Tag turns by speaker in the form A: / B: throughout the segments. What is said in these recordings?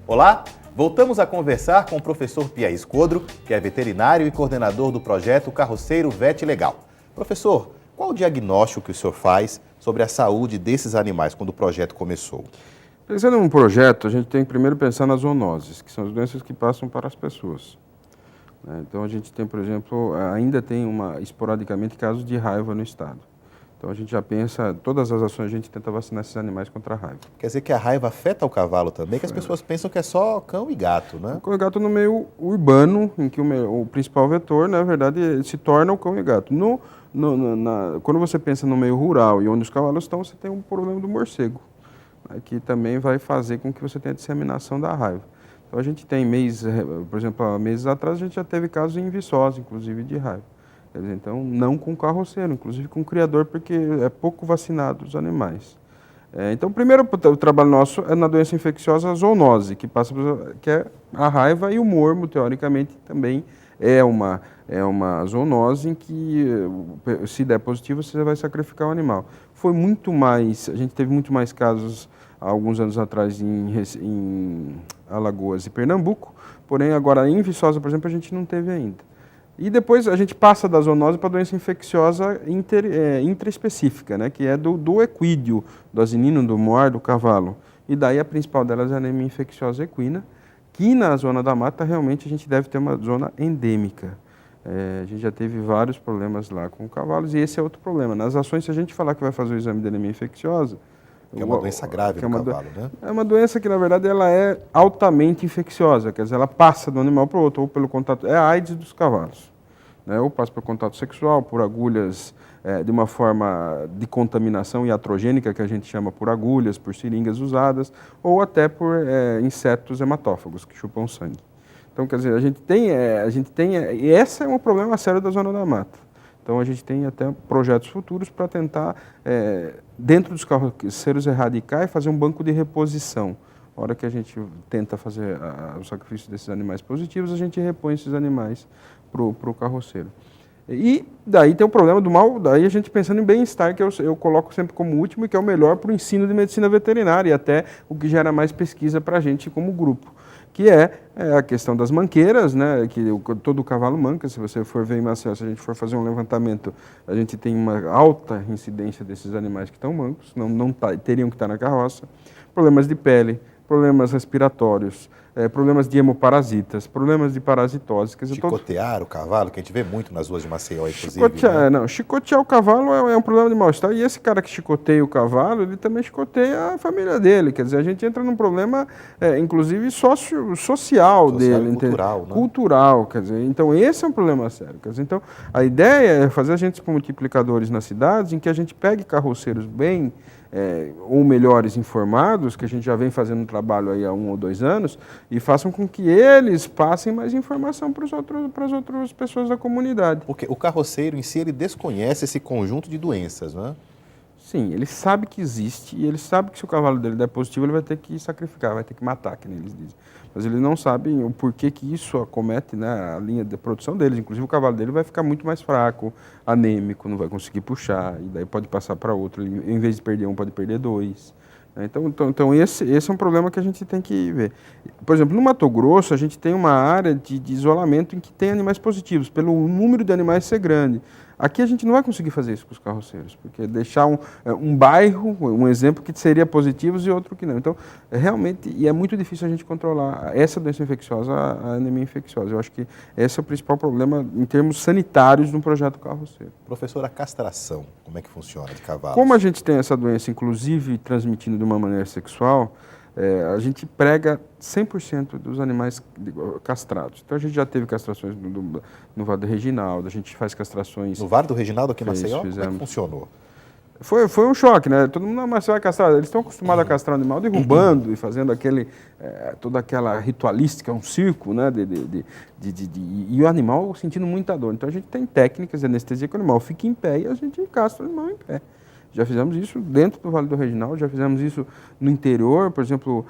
A: Olá, voltamos a conversar com o professor Pia Escodro, que é veterinário e coordenador do projeto Carroceiro Vet Legal. Professor, qual o diagnóstico que o senhor faz sobre a saúde desses animais quando o projeto começou?
B: Pensando em um projeto, a gente tem que primeiro pensar nas zoonoses, que são as doenças que passam para as pessoas. Então a gente tem, por exemplo, ainda tem esporadicamente casos de raiva no estado. Então a gente já pensa, todas as ações a gente tenta vacinar esses animais contra a raiva.
A: Quer dizer que a raiva afeta o cavalo também, que as pessoas pensam que é só cão e gato, né?
B: O cão e gato no meio urbano, em que o principal vetor, na verdade, se torna o cão e gato. Quando você pensa no meio rural e onde os cavalos estão, você tem um problema do morcego, né, que também vai fazer com que você tenha a disseminação da raiva. Então a gente tem por exemplo, há meses atrás a gente já teve casos em Viçosa, inclusive, de raiva. Quer dizer, então, não com carroceiro, inclusive com criador, porque é pouco vacinado os animais. Então, primeiro o trabalho nosso é na doença infecciosa zoonose, que é a raiva, e o mormo, teoricamente, também é uma zoonose em que, se der positivo, você vai sacrificar o animal. A gente teve muito mais casos há alguns anos atrás em Alagoas e Pernambuco, porém agora em Viçosa, por exemplo, a gente não teve ainda. E depois a gente passa da zoonose para a doença infecciosa intraespecífica, né, que é do equídeo, do asinino, do moar, do cavalo. E daí a principal delas é a anemia infecciosa equina, que na zona da mata realmente a gente deve ter uma zona endêmica. A gente já teve vários problemas lá com cavalos e esse é outro problema. Nas ações, se a gente falar que vai fazer o exame de anemia infecciosa,
A: Que é uma doença grave no cavalo, né?
B: É uma doença que, na verdade, ela é altamente infecciosa, quer dizer, ela passa do animal para o outro, ou pelo contato, é a AIDS dos cavalos, né? Ou passa por contato sexual, por agulhas, de uma forma de contaminação iatrogênica, que a gente chama por agulhas, por seringas usadas, ou até por insetos hematófagos, que chupam sangue. Então, quer dizer, e esse é um problema sério da zona da mata. Então, a gente tem até projetos futuros para tentar, dentro dos carroceiros, erradicar e fazer um banco de reposição. Na hora que a gente tenta fazer o sacrifício desses animais positivos, a gente repõe esses animais para o carroceiro. E daí tem o problema do mal, daí a gente pensando em bem-estar, que eu coloco sempre como último e que é o melhor para o ensino de medicina veterinária e até o que gera mais pesquisa para a gente como grupo, que é a questão das manqueiras, né, que todo cavalo manca. Se você for ver em Maceió, se a gente for fazer um levantamento, a gente tem uma alta incidência desses animais que estão mancos, teriam que estar na carroça. Problemas de pele, problemas respiratórios, problemas de hemoparasitas, problemas de parasitose.
A: Chicotear o cavalo, que a gente vê muito nas ruas de Maceió, inclusive.
B: Chicotear o cavalo é um problema de mal-estar. E esse cara que chicoteia o cavalo, ele também chicoteia a família dele. Quer dizer, a gente entra num problema, inclusive, social dele.
A: E cultural, né?
B: Cultural, quer dizer. Então, esse é um problema sério. Quer dizer, então, a ideia é fazer agentes multiplicadores nas cidades em que a gente pegue carroceiros bem ou melhores informados, que a gente já vem fazendo um trabalho aí há 1 ou 2 anos, e façam com que eles passem mais informação para as outras pessoas da comunidade.
A: Porque o carroceiro em si, ele desconhece esse conjunto de doenças, né?
B: Sim, ele sabe que existe e ele sabe que se o cavalo dele der positivo, ele vai ter que sacrificar, vai ter que matar, que nem eles dizem. Mas eles não sabem o porquê que isso acomete, né, a linha de produção deles. Inclusive o cavalo dele vai ficar muito mais fraco, anêmico, não vai conseguir puxar, e daí pode passar para outro. Em vez de perder um, pode perder 2. Então esse é um problema que a gente tem que ver. Por exemplo, no Mato Grosso, a gente tem uma área de isolamento em que tem animais positivos, pelo número de animais ser grande. Aqui a gente não vai conseguir fazer isso com os carroceiros, porque deixar um bairro, um exemplo, que seria positivo e outro que não. Então, realmente, e é muito difícil a gente controlar essa doença infecciosa, a anemia infecciosa. Eu acho que esse é o principal problema em termos sanitários no projeto carroceiro.
A: Professor, a castração, como é que funciona de cavalos?
B: Como a gente tem essa doença, inclusive, transmitindo de uma maneira sexual, a gente prega 100% dos animais castrados. Então, a gente já teve castrações no Vale do Reginaldo, a gente faz castrações...
A: No Vale do Reginaldo, aqui em Maceió, como é que funcionou?
B: Foi um choque, né? Todo mundo, mas você vai castrar. Eles estão acostumados a castrar o animal derrubando e fazendo toda aquela ritualística, um circo, né? E o animal sentindo muita dor. Então, a gente tem técnicas de anestesia que o animal fica em pé e a gente castra o animal em pé. Já fizemos isso dentro do Vale do Reginaldo, já fizemos isso no interior, por exemplo,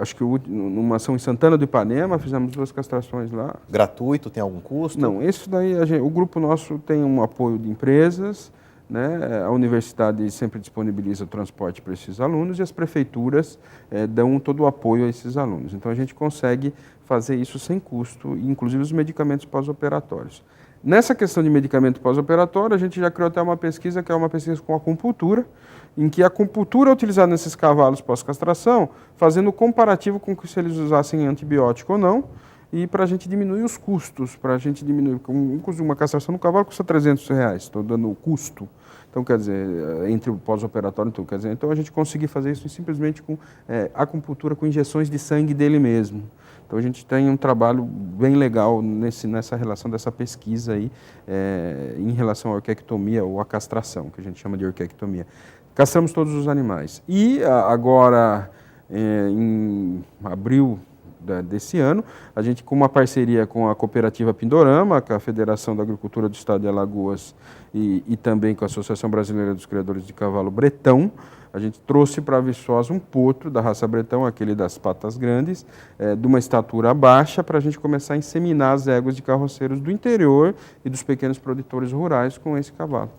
B: acho que numa ação em Santana do Ipanema, fizemos 2 castrações lá.
A: Gratuito, tem algum custo?
B: Não, isso daí, o grupo nosso tem um apoio de empresas, né? A universidade sempre disponibiliza o transporte para esses alunos e as prefeituras dão todo o apoio a esses alunos. Então a gente consegue fazer isso sem custo, inclusive os medicamentos pós-operatórios. Nessa questão de medicamento pós-operatório, a gente já criou até uma pesquisa, que é uma pesquisa com acupuntura, em que a acupuntura é utilizada nesses cavalos pós-castração, fazendo comparativo com se eles usassem antibiótico ou não, e para a gente diminuir os custos, para a gente diminuir, uma castração no cavalo custa R$300, estou dando o custo. Então, quer dizer, entre o pós-operatório e tudo, quer dizer, então a gente conseguir fazer isso simplesmente com acupuntura com injeções de sangue dele mesmo. Então a gente tem um trabalho bem legal nessa relação dessa pesquisa aí, em relação à orquiectomia ou à castração, que a gente chama de orquiectomia. Castramos todos os animais. E agora, em abril desse ano, a gente, com uma parceria com a cooperativa Pindorama, com a Federação da Agricultura do Estado de Alagoas e também com a Associação Brasileira dos Criadores de Cavalo Bretão, a gente trouxe para Viçosa um potro da raça Bretão, aquele das patas grandes, de uma estatura baixa, para a gente começar a inseminar as éguas de carroceiros do interior e dos pequenos produtores rurais com esse cavalo.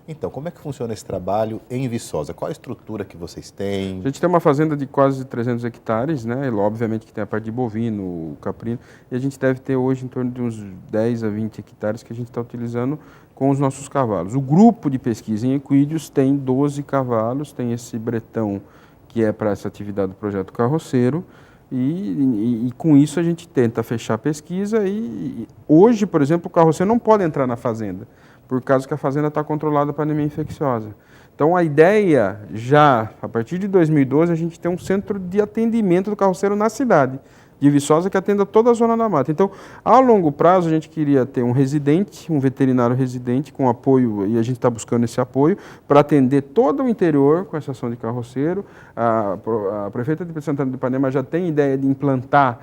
A: Então, como é que funciona esse trabalho em Viçosa? Qual a estrutura que vocês têm?
B: A gente tem uma fazenda de quase 300 hectares, né? Obviamente que tem a parte de bovino, caprino, e a gente deve ter hoje em torno de uns 10 a 20 hectares que a gente está utilizando com os nossos cavalos. O grupo de pesquisa em equídeos tem 12 cavalos, tem esse bretão que é para essa atividade do projeto carroceiro, e com isso a gente tenta fechar a pesquisa e hoje, por exemplo, o carroceiro não pode entrar na fazenda, por causa que a fazenda está controlada para anemia infecciosa. Então a ideia já, a partir de 2012, a gente tem um centro de atendimento do carroceiro na cidade de Viçosa que atenda toda a zona da mata. Então, a longo prazo, a gente queria ter um residente, um veterinário residente com apoio, e a gente está buscando esse apoio, para atender todo o interior com essa ação de carroceiro. A prefeita de Santana do Ipanema já tem ideia de implantar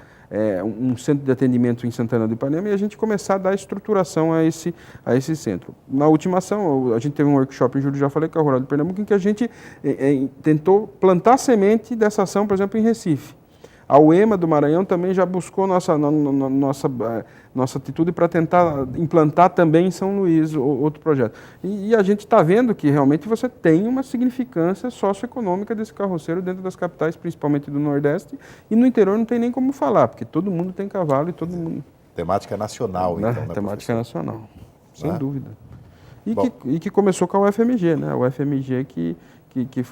B: um centro de atendimento em Santana do Ipanema e a gente começar a dar estruturação a esse centro. Na última ação, a gente teve um workshop em julho, já falei, com a Rural de Pernambuco, em que a gente tentou plantar semente dessa ação, por exemplo, em Recife. A UEMA do Maranhão também já buscou nossa atitude para tentar implantar também em São Luís outro projeto. E a gente está vendo que realmente você tem uma significância socioeconômica desse carroceiro dentro das capitais, principalmente do Nordeste, e no interior não tem nem como falar, porque todo mundo tem cavalo e todo mundo...
A: Temática nacional, então, né,
B: temática nacional, sem dúvida. E que começou com a UFMG, né? A UFMG que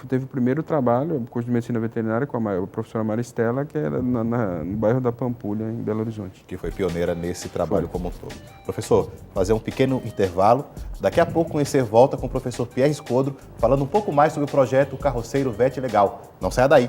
B: teve o primeiro trabalho, o curso de medicina veterinária com a professora Maristela, que era no bairro da Pampulha, em Belo Horizonte.
A: Que foi pioneira nesse trabalho como um todo. Professor, fazer um pequeno intervalo. Daqui a pouco conhecer volta com o professor Pierre Escodro, falando um pouco mais sobre o projeto Carroceiro VET Legal. Não saia daí.